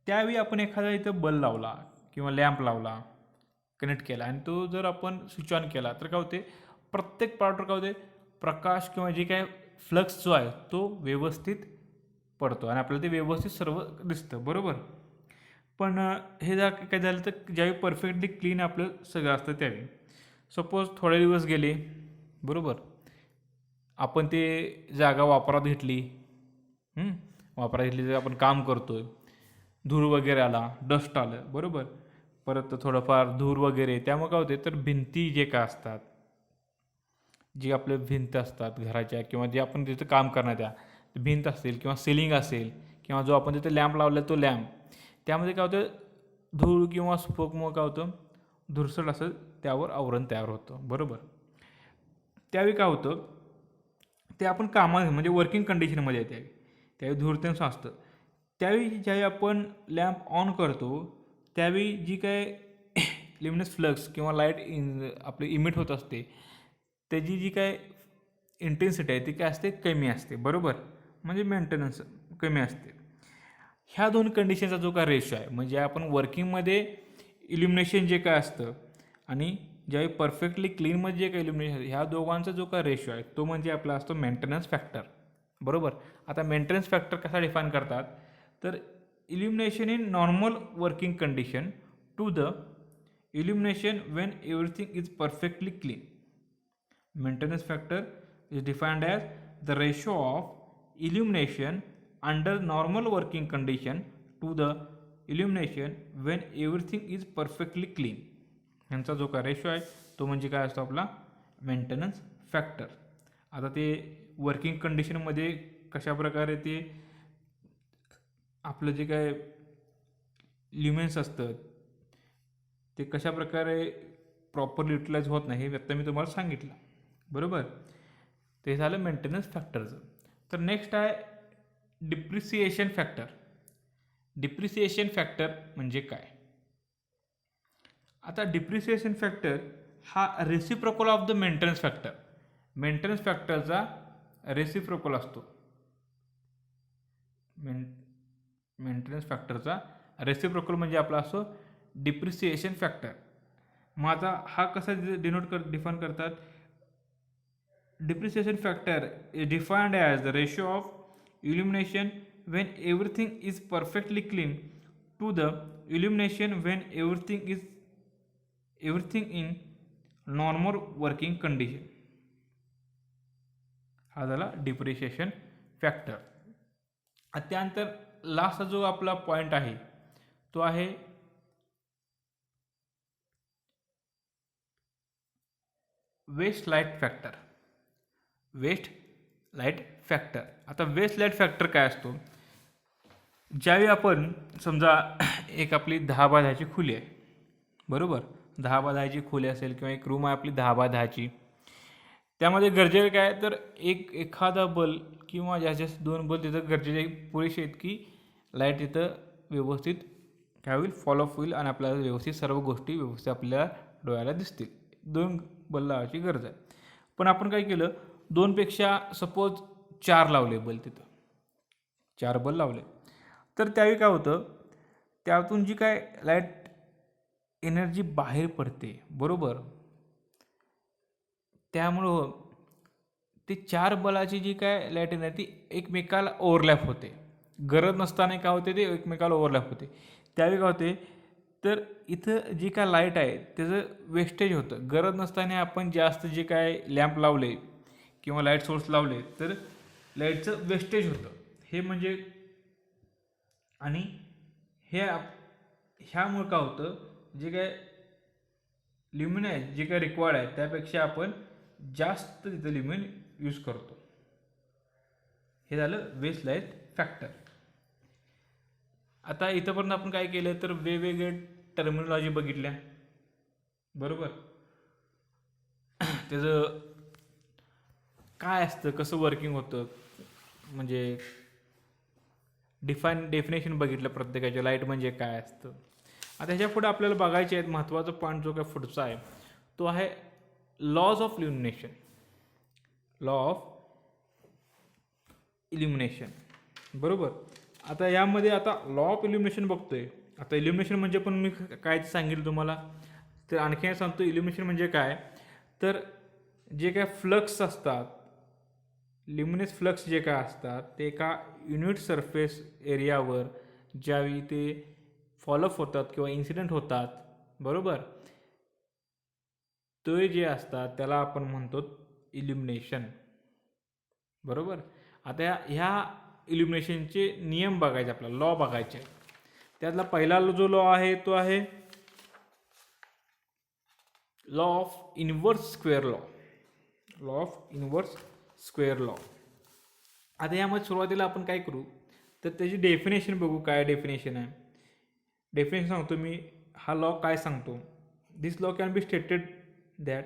त्यावेळी आपण एखादा इथं बल्ब लावला किंवा लॅम्प लावला, कनेक्ट केला आणि तो जर आपण स्विच ऑन केला तर काय होते, प्रत्येक पार्टवर काय होते, प्रकाश किंवा जे काय फ्लक्स जो आहे तो व्यवस्थित पडतो आणि आपल्याला ते व्यवस्थित सर्व दिसतं बरोबर. पण हे काय झालं तर ज्यावेळी परफेक्टली क्लीन आपलं सगळं असतं त्यावेळी सपोज थोडे दिवस गेले बरोबर, आपण ते जागा वापरात घेतली, वापरात घेतली तर आपण काम करतोय, धूर वगैरे आला, डस्ट आलं बरोबर, परत थोडंफार धूर वगैरे, त्यामुळे काय होते तर भिंती जे काय असतात, जी आपले भिंत असतात घराच्या किंवा जे आपण तिथं काम करणार त्या भिंत असतील किंवा सिलिंग असेल किंवा जो आपण तिथे लॅम्प लावला तो लॅम्प, त्यामध्ये काय होतं धूळ किंवा स्मोकमुळे काय होतं, धुरसट असं त्यावर आवरण तयार होतं बरोबर. त्यावेळी काय होतं, ते आपण म्हणजे वर्किंग कंडिशनमध्ये येते त्यावेळी धूरतेच असतं. त्यावेळी ज्यावेळी आपण लॅम्प ऑन करतो त्यावेळी जी काय लिमिनेस फ्लक्स किंवा लाईट आपली इमिट होत असते त्याची जी काय इंटेन्सिटी आहे ती काय असते, कमी असते बरोबर, म्हणजे मेंटेनन्स कमी असते. ह्या दोन कंडिशनचा जो काय रेशो आहे, म्हणजे आपण वर्किंगमध्ये इल्युमिनेशन जे काय असतं आणि ज्यावेळी परफेक्टली क्लीनमध्ये जे काय इल्युमिनेशन, ह्या दोघांचा जो काय रेशो आहे तो म्हणजे आपला असतो मेंटेनन्स फॅक्टर बरोबर. आता मेंटेनन्स फॅक्टर कसा डिफाईन करतात, तर illumination in normal working condition to the illumination when everything is perfectly clean. Maintenance factor is defined as the ratio of illumination under normal working condition to the illumination when everything is perfectly clean. ह्यांचा जो काय ratio आहे तो म्हणजे काय असतो आपला maintenance factor. आता ते वर्किंग कंडिशनमध्ये कशा प्रकारे ते आपलं जे काय ल्युमेन्स असतं ते कशा प्रकारे प्रॉपरली युटिलाइज होत नाही हे आता मी तुम्हाला सांगितलं बरोबर. ते झालं मेंटेनन्स फॅक्टरचं. तर नेक्स्ट आहे डिप्रिसिएशन फॅक्टर. डिप्रिसिएशन फॅक्टर म्हणजे काय, आता डिप्रिसिएशन फॅक्टर हा reciprocal of the maintenance factor, maintenance फॅक्टरचा रेसिप्रोकल असतो. मेंटेनन्स फॅक्टरचा रेसिप्रोकल म्हणजे आपला असतो डिप्रिसिएशन फॅक्टर. मग आता हा कसा डिफाईन करतात, depreciation factor is defined as the ratio of illumination when everything is perfectly clean to the illumination when everything in normal working condition. हा झाला डिप्रिसिएशन फॅक्टर. त्यानंतर लास्ट जो आपला पॉईंट आहे तो आहे waste light factor. Waste light factor. आता waste light factor काय असतो, ज्यावेळी आपण समजा एक आपली 10x10ची खोली आहे, बरोबर. 10x10ची खोली असेल किंवा एक रूम आहे आपली 10x10ची. त्यामध्ये गरजेचं काय तर एखादा बल्ब किंवा जास्तीत जास्त 2 बल्ब तिथं गरजेचे पुरेसे आहेत की लाईट तिथं व्यवस्थित काय होईल फॉलोअप होईल आणि आपल्याला व्यवस्थित सर्व गोष्टी व्यवस्थित आपल्याला डोळ्याला दिसतील. 2 बल्ब लावायची गरज आहे. पण आपण काय केलं 2पेक्षा सपोज 4 लावले बल्ब तिथं, 4 बल्ब लावले. तर त्यावेळी काय होतं त्यातून जी काय लाईट एनर्जी बाहेर पडते, बरोबर. त्यामुळं ते 4 बलाची जी काय लाईट एनर्जी एकमेकाला ओव्हरलॅप होते. गरज नसताना काय होते ते एकमेकाला ओव्हरलॅप होते. त्यावेळी काय होते तर इथं जी काय लाईट आहे त्याचं वेस्टेज होतं. गरज नसताना आपण जास्त जे काय लॅम्प लावले किंवा लाईट सोर्स लावले तर लाईटचं वेस्टेज होतं. हे म्हणजे आणि ह्यामुळं काय होतं जे काय ल्युमिन आहे जे काय रिक्वायर्ड आहे त्यापेक्षा आपण जास्त तिथं ल्युमिन यूज करतो. हे झालं वेस्ट लाईट फॅक्टर. आता इथंपर्यंत आपण काय केलं तर वेगवेगळे टर्मिनॉलॉजी बघितल्या, बरोबर. त्याचं काय असतं कसं वर्किंग होतं म्हणजे डेफिनेशन बघितलं प्रत्येकाच्या लाईट म्हणजे काय असतं. आता ह्याच्या पुढे आपल्याला बघायचे आहेत महत्त्वाचा पॉईंट जो काय पुढचा आहे तो आहे लॉज ऑफ इल्युमिनेशन. लॉ ऑफ इल्युमिनेशन, बरोबर. आता यामध्ये आता लॉ ऑफ इल्युमिनेशन बघतोय. आता इल्युमिनेशन म्हणजे पण मी काय सांगितलं तुम्हाला तर आणखी सांगतो. इल्युमिनेशन म्हणजे काय तर जे काय फ्लक्स असतात ल्युमिनस फ्लक्स जे काय असतात ते एका युनिट सरफेस एरियावर ज्यावेळी ते फॉलोअप होतात किंवा इन्सिडेंट होतात, बरोबर. ते जे असतात त्याला आपण म्हणतो इल्युमिनेशन, बरोबर. आता ह्या इल्युमिनेशनचे नियम बघायचे आपल्याला, लॉ बघायचे. त्यातला पहिला जो लॉ आहे तो आहे law of inverse square law. Law of inverse square law. आता यामध्ये सुरुवातीला आपण काय करू तर त्याची डेफिनेशन बघू. काय डेफिनेशन आहे डेफिनेशन सांगतो मी. हा लॉ काय सांगतो. This law can be stated that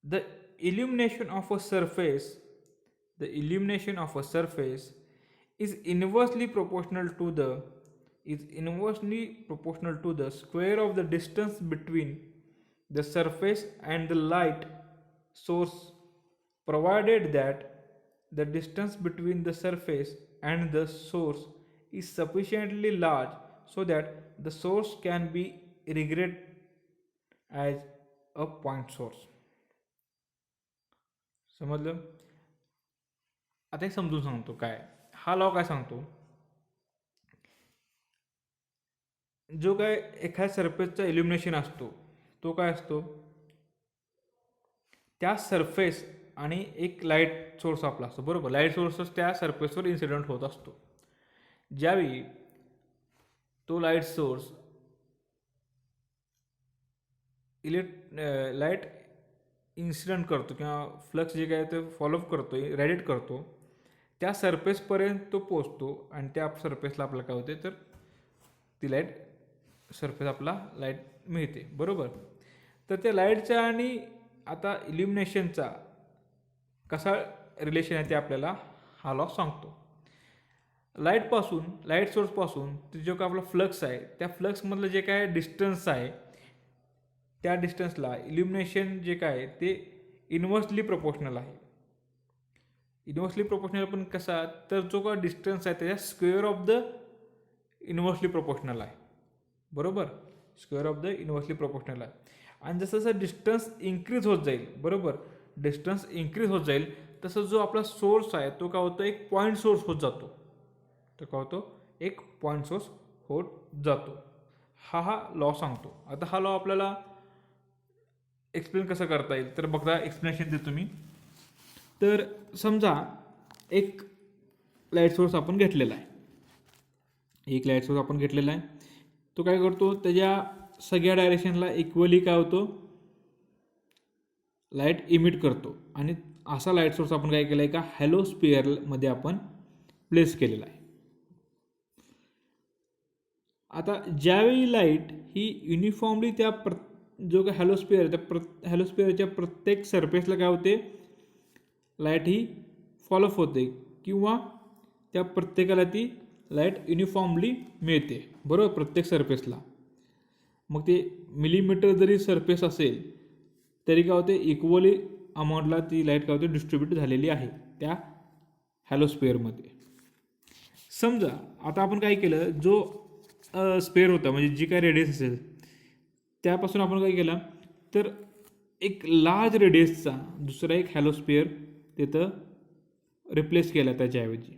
the illumination of a surface the illumination of a surface is inversely proportional to the square of the distance between the surface and the light source, provided that the distance between the surface and the source is sufficiently large so that the source can be regarded as a point source. समजलं. आता एक समजून सांगतो काय हा law काय सांगतो. जो काय एखाद्या सरफेसचा इल्युमिनेशन असतो तो काय असतो त्या सरफेस आणि एक लाईट सोर्स आपला असतो, बरोबर. लाईट सोर्सच त्या सरफेसवर इन्सिडेंट होत असतो. ज्यावेळी तो लाईट सोर्स लाईट इन्सिडेंट करतो किंवा फ्लक्स जे काय ते फॉलोअप करतो रेडिएट करतो त्या सरफेसपर्यंत तो पोचतो आणि त्या सरफेसला आपल्याला काय होते तर ती लाईट सरफेस आपला लाईट मिळते, बरोबर. तर त्या लाईटचा आणि आता इल्युमिनेशनचा कसा रिलेशन आहे ते आपल्याला हा लॉ सांगतो. लाईट सोर्सपासून जो काय आपला फ्लक्स आहे त्या फ्लक्समधलं जे काय डिस्टन्स आहे त्या डिस्टन्सला इल्युमिनेशन जे काय ते इन्व्हर्सली प्रोपोर्शनल आहे. इन्व्हर्सली प्रोपोर्शनल पण कसा तर जो काय डिस्टन्स आहे त्याच्या square of the inversely proportional आहे, बरोबर. Square of the inversely proportional आहे. आणि जसं जसं डिस्टन्स इन्क्रीज होत जाईल, बरोबर. डिस्टन्स इन्क्रीज होत जाईल तसं जो आपला सोर्स आहे तो काय होतो एक पॉईंट सोर्स होत जातो. तो काय होतो एक पॉईंट सोर्स होत जातो. हा लॉ सांगतो. आता हा लॉ आपल्याला एक्सप्लेन कसं करता येईल तर बघा एक्सप्लेनेशन देतो मी. तर समजा एक लाईट सोर्स आपण घेतलेला आहे. एक लाईट सोर्स आपण घेतलेला आहे. तो काय करतो त्याच्या सगळ्या डायरेक्शनला इक्वली काय होतो लाईट इमिट करतो. आणि असा लाईट सोर्स आपण काय केला आहे का हॅलो स्पिअरमध्ये आपण प्लेस केलेला आहे, आता ज्यावेळी लाईट ही युनिफॉर्मली त्या जो काही हॅलोस्फिअर त्या हॅलोस्फिअरच्या प्रत्येक सरफेसला काय होते, लाईट ही फॉलोअप होते किंवा त्या प्रत्येकाला ती लाईट युनिफॉर्मली मिळते, बरोबर, प्रत्येक सरफेसला. मग ते मिलीमीटर जरी सरफेस असेल तरी काय होते, इक्वली अमाऊंटला ती लाईट काय होते डिस्ट्रीब्यूट झालेली आहे त्या हॅलोस्फिअरमध्ये. समजा आता आपण काय केलं, जो स्पेअर होता म्हणजे जी काय रेडियस असेल त्यापासून आपण काय केलं, तर एक लार्ज रेडियसचा दुसरा एक हॅलोस्फिअर तिथं रिप्लेस केला त्याच्याऐवजी.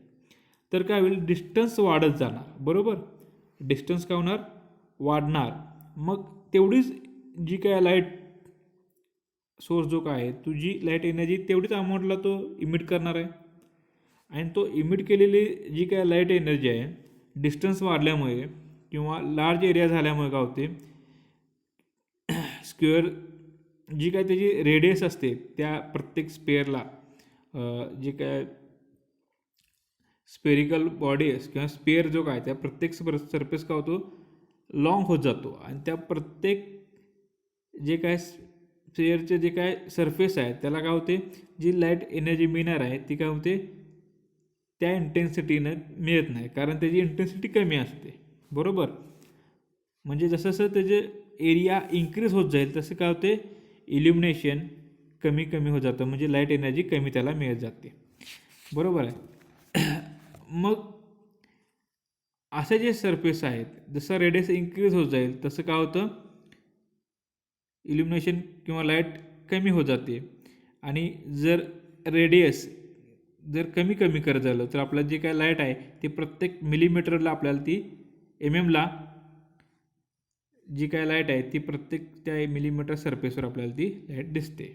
तर काय होईल, डिस्टन्स वाढत जाणार, बरोबर, डिस्टन्स काय होणार, वाढणार. मग तेवढीच जी काय लाईट सोर्स जो काय आहे, तुझी लाईट एनर्जी तेवढीच अमाऊंटला तो इमिट करणार आहे. आणि तो इमिट केलेली जी काय लाईट एनर्जी आहे, डिस्टन्स वाढल्यामुळे किंवा लार्ज एरिया झाल्यामुळे काय होते, स्क्वेअर जी काय त्याची रेडियस असते त्या प्रत्येक स्पेअरला, जी काय स्पेरिकल बॉडी किंवा स्पेअर जो काय त्या प्रत्येक सरफेस काय होतो, लॉंग होत जातो. आणि त्या प्रत्येक जे काय स्पेअरचे जे काय सरफेस आहे त्याला काय होते, जी लाईट एनर्जी मिळणार आहे ती काय होते, त्या इंटेन्सिटीनं मिळत नाही, कारण त्याची इंटेन्सिटी कमी असते, बरोबर. म्हणजे जसं जसं त्याचे एरिया इन्क्रीज होत जाईल तसं काय होते, इल्युमिनेशन कमी कमी होत जातं, म्हणजे लाईट एनर्जी कमी त्याला मिळत जाते, बरोबर आहे. मग असे जे सरफेस आहेत, जसं रेडियस इन्क्रीज होत जाईल तसं काय होतं, इल्युमिनेशन किंवा लाईट कमी होत जाते. आणि जर रेडियस जर कमी कमी करत झालं तर आपल्याला जी काय लाईट आहे ती प्रत्येक मिलीमीटरला आपल्याला ती एमला जी काय लाईट आहे ती प्रत्येक त्या मिलीमीटर सरफेसवर आपल्याला ती लाईट दिसते.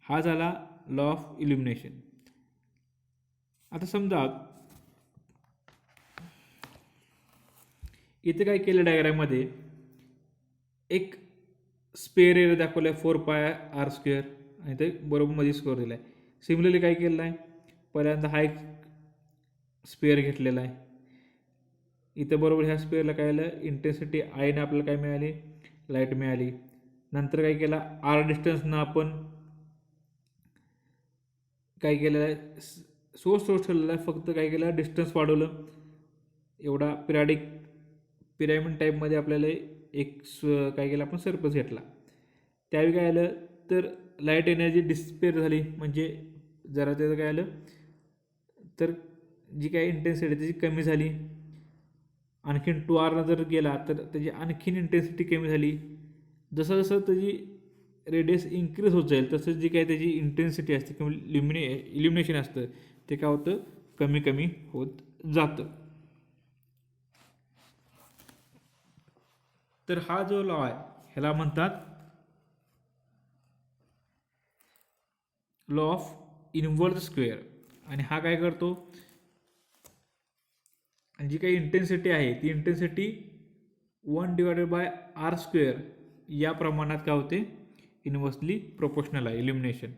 हा झाला लॉ ऑफ इल्युमिनेशन. आता समजा इथे काय केलं, डायग्राममध्ये एक स्पेअर एरिया दाखवला आहे 4πr², आणि ते बरोबर मध्ये स्कोअर दिला आहे. सिमिलरली काय केलेलं आहे, पहिल्यांदा हा एक स्पेअर घेतलेला आहे, इथं बरोबर ह्या स्पेअरला काय आलं, इंटेन्सिटी आयने आपल्याला काय मिळाली, लाईट मिळाली. नंतर काय केला, आर डिस्टन्सनं आपण काय केलेलं आहे, सोर्स ठेवलेला आहे, फक्त काय केलं, डिस्टन्स वाढवलं. एवढा पिरॅमिड टाईपमध्ये आपल्याला एक काय केलं, आपण सरफेस घेतला. त्यावेळी काय आलं, तर लाईट एनर्जी डिस्पेअर झाली, म्हणजे जरा त्याचं काय आलं, तर जी काय इंटेन्सिटी त्याची कमी झाली. आणखीन 2R जर गेला तर त्याची आणखीन इंटेन्सिटी कमी झाली. जसं जसं त्याची रेडियस इन्क्रीज होत जाईल तसंच जी काय त्याची इंटेन्सिटी असते किंवा इल्युमिनेशन असतं ते काय होतं, कमी कमी होत जातं. तर हा जो लॉ आहे ह्याला म्हणतात लॉ ऑफ इन्व्हर्स स्क्वेअर. आणि हा काय करतो, जी काही इंटेन्सिटी आहे ती इंटेन्सिटी 1/r² या प्रमाणात काय होते, इन्व्हर्सली प्रोपोर्शनल आहे इल्युमिनेशन.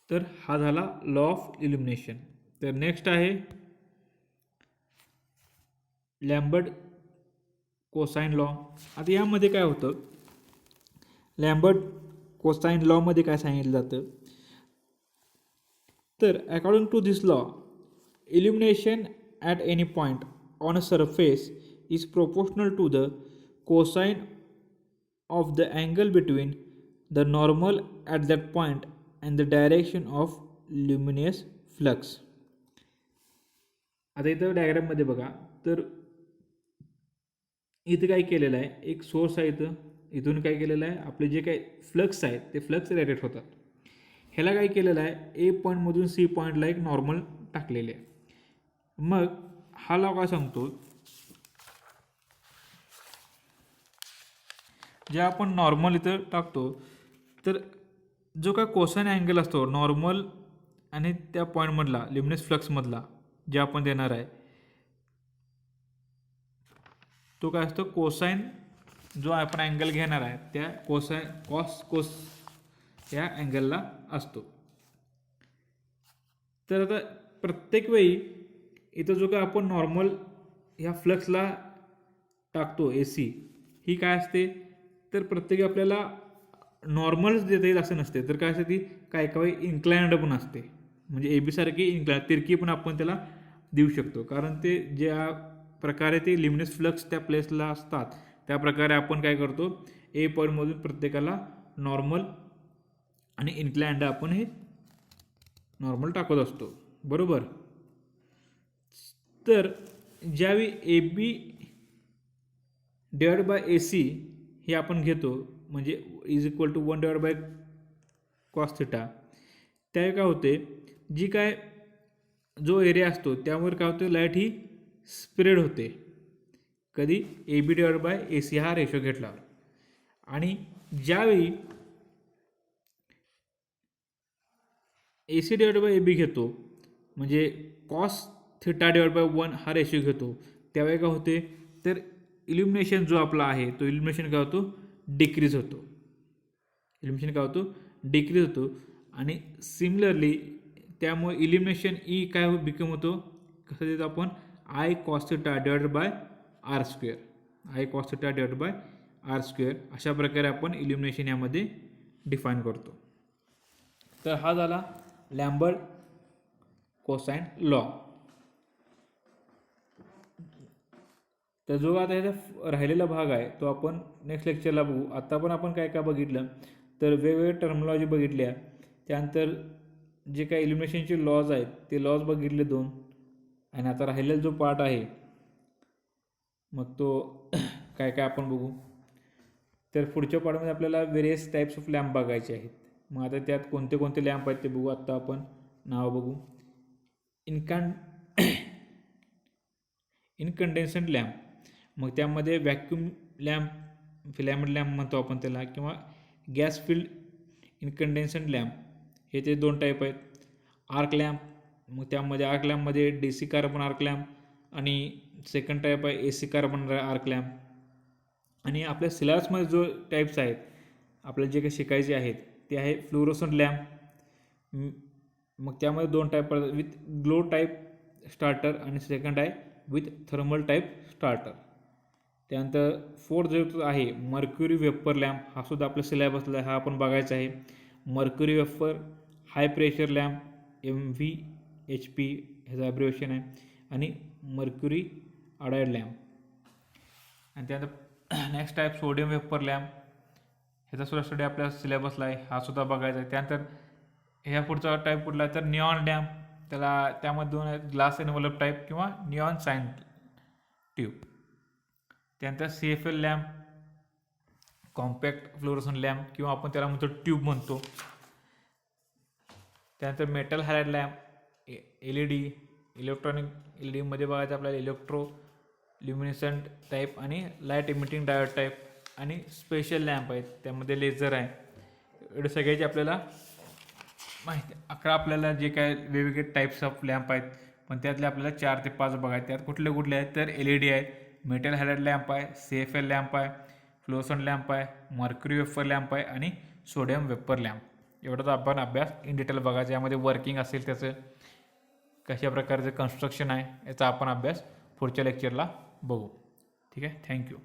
तर हा झाला लॉ ऑफ इल्युमिनेशन. तर नेक्स्ट आहे लॅम्बर्ट कोसाइन लॉ. आता यामध्ये काय होतं, लॅम्बर्ट कोसाइन लॉमध्ये काय सांगितलं जातं, तर according to this law illumination at any point on a surface is proportional to the cosine of the angle between the normal at that point and the direction of luminous flux. आता इथं डायग्राममध्ये बघा, तर इथं काय केलेलं आहे, एक सोर्स आहे, इथून काय केलेलं आहे, आपले जे काही फ्लक्स आहेत ते फ्लक्स रेडिएट होतात. ह्याला काय केलेलं आहे, ए पॉईंटमधून सी पॉईंटला एक नॉर्मल टाकलेले आहे. मग हा लॉ काय सांगतो, जे आपण नॉर्मल इथं टाकतो तर जो काय कोसाइन अँगल असतो नॉर्मल आणि त्या पॉईंटमधला ल्युमिनस फ्लक्समधला जे आपण देणार आहे तो काय असतो, कोसाइन जो आपण अँगल घेणार आहे त्या कोसाइन ह्या अँगलला असतो. तर आता प्रत्येक वेळी इथं जो काय आपण नॉर्मल ह्या फ्लक्सला टाकतो AC, ही काय असते तर प्रत्येक आपल्याला नॉर्मलच देता येईल असं नसते, तर काय असते ती काय काही इन्क्लाइंड पण असते. म्हणजे AB सारखी इन्क्लाइंड तिरकी पण आपण त्याला देऊ शकतो, कारण ते ज्या प्रकारे ते लिमिनेस फ्लक्स त्या प्लेसला असतात त्या प्रकारे आपण काय करतो A पॉईंटमधून प्रत्येकाला नॉर्मल आणि इन्क्लाइंड आपण हे नॉर्मल टाकत असतो, बरोबर. तर ज्यावेळी AB डिवाइड बाय AC हे आपण घेतो, म्हणजे is equal to 1 divide by cos theta, त्यावेळी काय होते जी काय जो एरिया असतो त्यावर काय होते लाईट ही स्प्रेड होते कधी AB डिवाइड बाय AC हा रेशो घेतला. आणि ज्यावेळी AC डिवाइड बाय AB घेतो म्हणजे कॉस थिटा डिवाइड बाय 1 हा रेशो घेतो, त्यावेळी काय होते तर इल्युमिनेशन जो आपला आहे तो इल्युमिनेशन काय होतो डिक्रीज होतो. इल्युमिनेशन काय होतो डिक्रीज होतो. आणि सिमिलरली त्यामुळे इल्युमिनेशन ई काय बिकम होतो कसं देतो आपण I cos theta divide by R square, I cos theta divide by R square, अशा प्रकारे आपण इल्युमिनेशन यामध्ये डिफाईन करतो. तर हा झाला लॅम्बर्ट कोसाइन लॉ. तर जो आता ह्याचा राहिलेला भाग आहे तो आपण नेक्स्ट लेक्चरला बघू. आता पण आपण काय काय बघितलं तर वेगवेगळे टर्मॉलॉजी बघितल्या, त्यानंतर जे काही इल्युमिनेशनचे लॉज आहेत ते लॉज बघितले 2, आणि आता राहिलेला जो पार्ट आहे मग तो काय काय आपण बघू. तर पुढच्या पार्टमध्ये आपल्याला व्हेरियस टाईप्स ऑफ लॅम्प बघायचे आहेत. मग आता त्यात कोणते कोणते लॅम्प आहेत ते बघू. आत्ता आपण नाव बघू. इनकंडेन्संट लॅम्प, मग त्यामध्ये व्हॅक्यूम लॅम्प, फिलामेंट लॅम्प म्हणतो आपण त्याला, किंवा गॅस फिल्ड इनकंडेन्संट लॅम्प, हे ते 2 टाईप आहेत. आर्क लॅम्प, मग त्यामध्ये आर्क लॅम्पमध्ये DC कार्बन आर्क लॅम्प आणि सेकंड टाईप आहे AC कार्बन आर्क लॅम्प. आणि आपल्या सिलेबसमध्ये जो टाईप्स आहेत आपल्याला जे काही शिकायचे आहेत ते आहे फ्लोरोसंट लॅम्प, मग त्यामध्ये 2 type with glow type starter आणि सेकंड आहे विथ थर्मल टाईप स्टार्टर. त्यानंतर 4th जो आहे मर्क्युरी वेपर लॅम्प, हा सुद्धा आपल्या सिलेबसला हा आपण बघायचा आहे. Mercury vapour high pressure lamp MVHP ह्याचं ॲब्रिव्हिएशन आहे, आणि मर्क्युरी अडाईड लॅम्प. आणि त्यानंतर next type sodium vapour lamp, ह्याचा सुद्धा स्टडी आपल्या सिलेबसला आहे, हा सुद्धा बघायचा आहे. त्यानंतर ह्या पुढचा टाईप कुठला आहे तर निऑन लॅम्प, त्यामध्ये 2 आहेत ग्लास एनव्हलप टाईप किंवा निऑन साइन ट्यूब. त्यानंतर CFL lamp, compact fluorescent lamp, किंवा आपण त्याला म्हणतो ट्यूब म्हणतो. त्यानंतर metal halide lamp, LED, electronic LEDमध्ये बघायचं आपल्याला इलेक्ट्रो ल्युमिनेसंट टाईप आणि लाईट इमिटिंग डायोड टाईप, आणि स्पेशल लॅम्प आहेत त्यामध्ये लेझर आहे. एवढे सगळ्याचे आपल्याला माहिती 11 आपल्याला जे काय वेगवेगळे टाईप्स ऑफ लॅम्प आहेत, पण त्यातले आपल्याला 4 ते 5 बघायचे. त्यात कुठले कुठले आहेत तर LED आहेत, मेटल हॅलाइड लॅम्प आहे, CFL लॅम्प आहे, फ्लोरोसंट लॅम्प आहे, मर्क्युरी वेपर लॅम्प आहे, आणि सोडियम वेपर लॅम्प. एवढाच आपण अभ्यास इन डिटेल बघायचा. यामध्ये वर्किंग असेल त्याचं कशा प्रकारचं कन्स्ट्रक्शन आहे याचा आपण अभ्यास पुढच्या लेक्चरला बघू. ठीक आहे, थँक्यू.